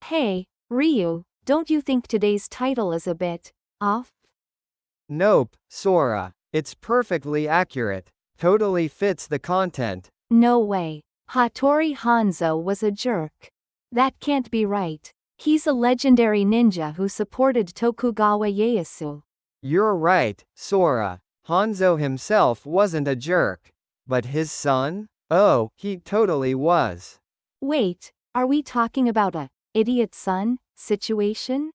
Hey, Ryu, don't you think today's title is a bit off? Nope, Sora. It's perfectly accurate. Totally fits the content. No way. Hattori Hanzō was a jerk. That can't be right. He's a legendary ninja who supported Tokugawa Ieyasu. You're right, Sora. Hanzo himself wasn't a jerk. But his son? Oh, he totally was. Wait, are we talking about a idiot son situation?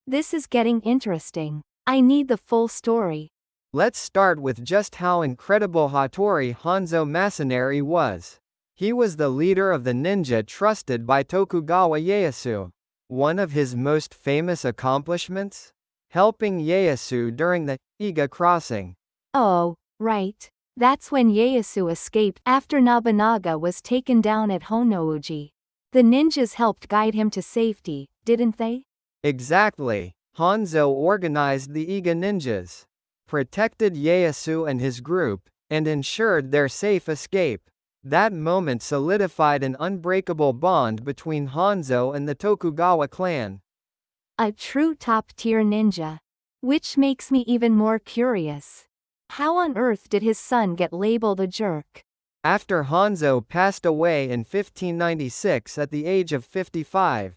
This is getting interesting. I need the full story. Let's start with just how incredible Hattori Hanzo Masanari was. He was the leader of the ninja trusted by Tokugawa Ieyasu. One of his most famous accomplishments? Helping Ieyasu during the Iga crossing. Oh, right. That's when Ieyasu escaped after Nobunaga was taken down at Honnouji. The ninjas helped guide him to safety, didn't they? Exactly. Hanzo organized the Iga ninjas, protected Ieyasu and his group, and ensured their safe escape. That moment solidified an unbreakable bond between Hanzo and the Tokugawa clan. A true top-tier ninja. Which makes me even more curious. How on earth did his son get labeled a jerk? After Hanzo passed away in 1596 at the age of 55,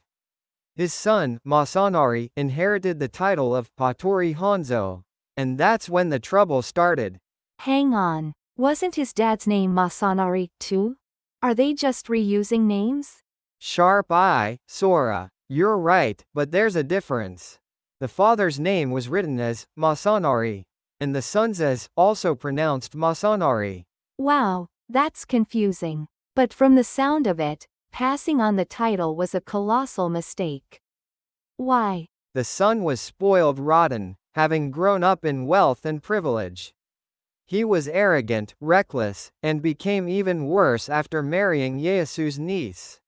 his son, Masanari, inherited the title of Hattori Hanzo. And that's when the trouble started. Hang on. Wasn't his dad's name Masanari, too? Are they just reusing names? Sharp eye, Sora. You're right, but there's a difference. The father's name was written as Masanari, and the son's as also pronounced Masanari. Wow, that's confusing. But from the sound of it, passing on the title was a colossal mistake. Why? The son was spoiled rotten, having grown up in wealth and privilege. He was arrogant, reckless, and became even worse after marrying Ieyasu's niece.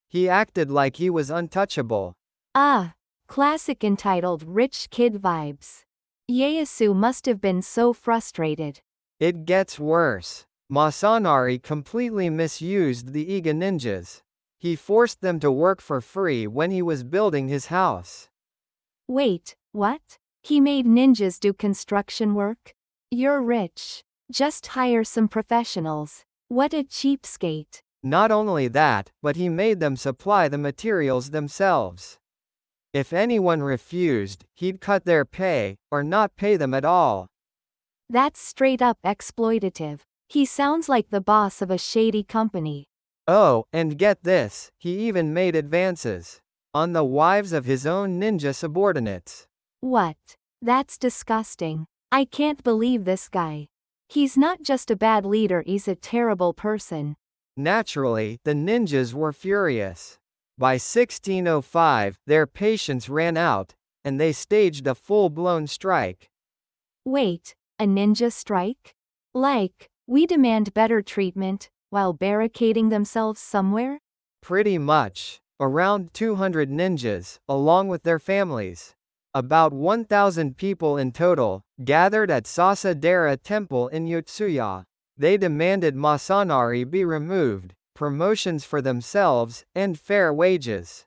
He acted like he was untouchable. Ah, classic entitled rich kid vibes. Ieyasu must have been so frustrated. It gets worse. Masanari completely misused the Iga ninjas. He forced them to work for free when he was building his house. Wait, what? He made ninjas do construction work? You're rich. Just hire some professionals. What a cheapskate. Not only that, but he made them supply the materials themselves. If anyone refused, he'd cut their pay, or not pay them at all. That's straight up exploitative. He sounds like the boss of a shady company. Oh, and get this, he even made advances on the wives of his own ninja subordinates. What? That's disgusting. I can't believe this guy. He's not just a bad leader, he's a terrible person. Naturally, the ninjas were furious. By 1605, their patience ran out, and they staged a full-blown strike. Wait, a ninja strike? Like, we demand better treatment, while barricading themselves somewhere? Pretty much. Around 200 ninjas, along with their families, about 1,000 people in total, gathered at Sasa-dera Temple in Yotsuya. They demanded Masanari be removed, promotions for themselves, and fair wages.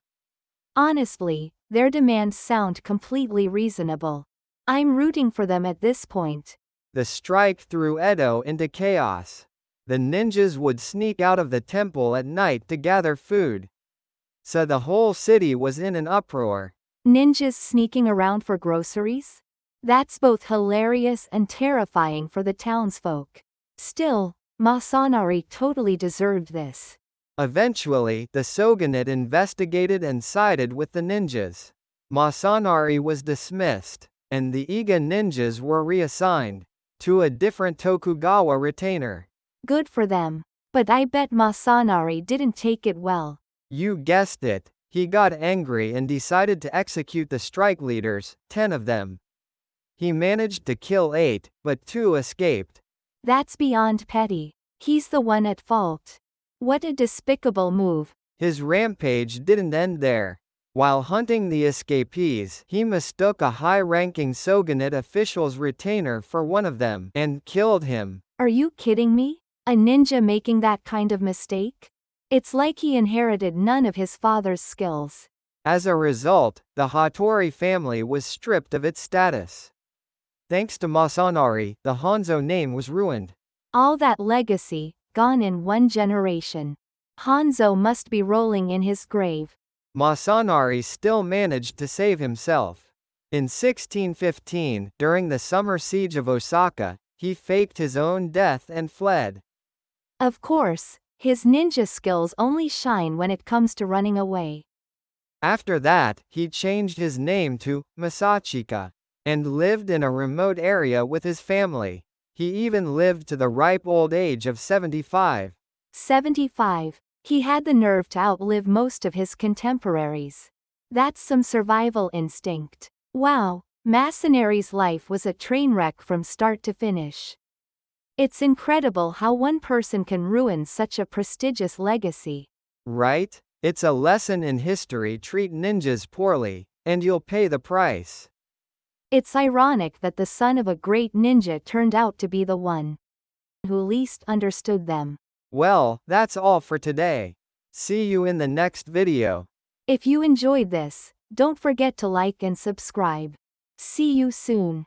Honestly, their demands sound completely reasonable. I'm rooting for them at this point. The strike threw Edo into chaos. The ninjas would sneak out of the temple at night to gather food. So the whole city was in an uproar. Ninjas sneaking around for groceries? That's both hilarious and terrifying for the townsfolk. Still, Masanari totally deserved this. Eventually, the shogunate investigated and sided with the ninjas. Masanari was dismissed, and the Iga ninjas were reassigned to a different Tokugawa retainer. Good for them. But I bet Masanari didn't take it well. You guessed it. He got angry and decided to execute the strike leaders, 10 of them. He managed to kill 8, but 2 escaped. That's beyond petty. He's the one at fault. What a despicable move. His rampage didn't end there. While hunting the escapees, he mistook a high-ranking shogunate official's retainer for one of them and killed him. Are you kidding me? A ninja making that kind of mistake? It's like he inherited none of his father's skills. As a result, the Hattori family was stripped of its status. Thanks to Masanari, the Hanzō name was ruined. All that legacy, gone in one generation. Hanzō must be rolling in his grave. Masanari still managed to save himself. In 1615, during the summer siege of Osaka, he faked his own death and fled. Of course, his ninja skills only shine when it comes to running away. After that, he changed his name to Masachika and lived in a remote area with his family. He even lived to the ripe old age of 75. 75. He had the nerve to outlive most of his contemporaries. That's some survival instinct. Wow, Masanari's life was a train wreck from start to finish. It's incredible how one person can ruin such a prestigious legacy. Right? It's a lesson in history. Treat ninjas poorly, and you'll pay the price. It's ironic that the son of a great ninja turned out to be the one who least understood them. Well, that's all for today. See you in the next video. If you enjoyed this, don't forget to like and subscribe. See you soon.